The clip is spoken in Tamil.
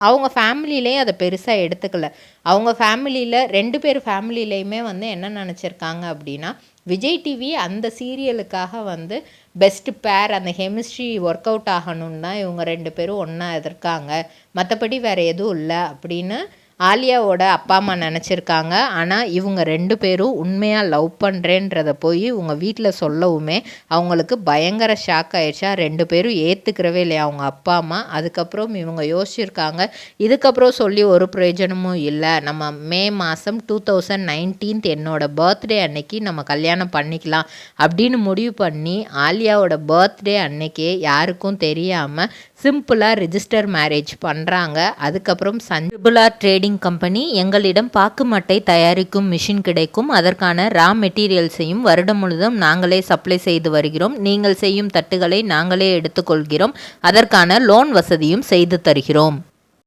அவங்க ஃபேமிலியிலே அத பெருசா எடுத்துக்கல. அவங்க ஃபேமிலியில 2 பேர் ஃபேமிலியிலயுமே வந்து என்ன நெனச்சிருக்காங்க அப்டின்னா, விஜய் டிவி அந்த சீரியலுக்காக வந்து பெஸ்ட் பேர் அந்த கெமிஸ்ட்ரி ஒர்க் அவுட் ஆகணும்னு தான் இவங்க 2 பேரும் ஒண்ணா இருக்காங்க. மத்தபடி வேற எதுவும் இல்ல அப்படின்னு ஆலியாவோட அப்பா, அம்மா நெனச்சிருக்காங்க. ஆனா, இவங்க 2 பேரும் உண்மையா லவ் பண்றேன்றத போயி இவங்க வீட்ல சொல்லவுமே, அவங்களுக்கு பயங்கர ஷாக் ஆயிருச்சா. 2 பேரும் ஏத்துக்கிறவே இல்லையா அவங்க அப்பா, அம்மா. அதுக்கப்புறம் இவங்க யோசிச்சிருக்காங்க, இதுக்கப்புறம் சொல்லி ஒரு பிரயோஜனமும் இல்ல. நம்ம மே மாசம் 2019 என்னோட பர்த்டே அன்னைக்கு நம்ம கல்யாணம் பண்ணிக்கலாம் அப்படின்னு முடிவு பண்ணி, ஆலியாவோட பர்த்டே அன்னைக்கே யாருக்கும் தெரியாம சிம்பிளா ரிஜிஸ்டர் மேரேஜ் பண்றாங்க. அதுக்கப்புறம் ட்ரிபிள் ஆர் ட்ரேடிங் கம்பெனி எங்களிடம் பாக்கு மட்டை தயாரிக்கும் மிஷின் கிடைக்கும். அதற்கான ரா மெட்டீரியல்ஸையும் வருடம் முழுதும் நாங்களே சப்ளை செய்து வருகிறோம். நீங்கள் செய்யும் தட்டுகளை நாங்களே எடுத்துக்கொள்கிறோம். அதற்கான லோன் வசதியும் செய்து தருகிறோம்.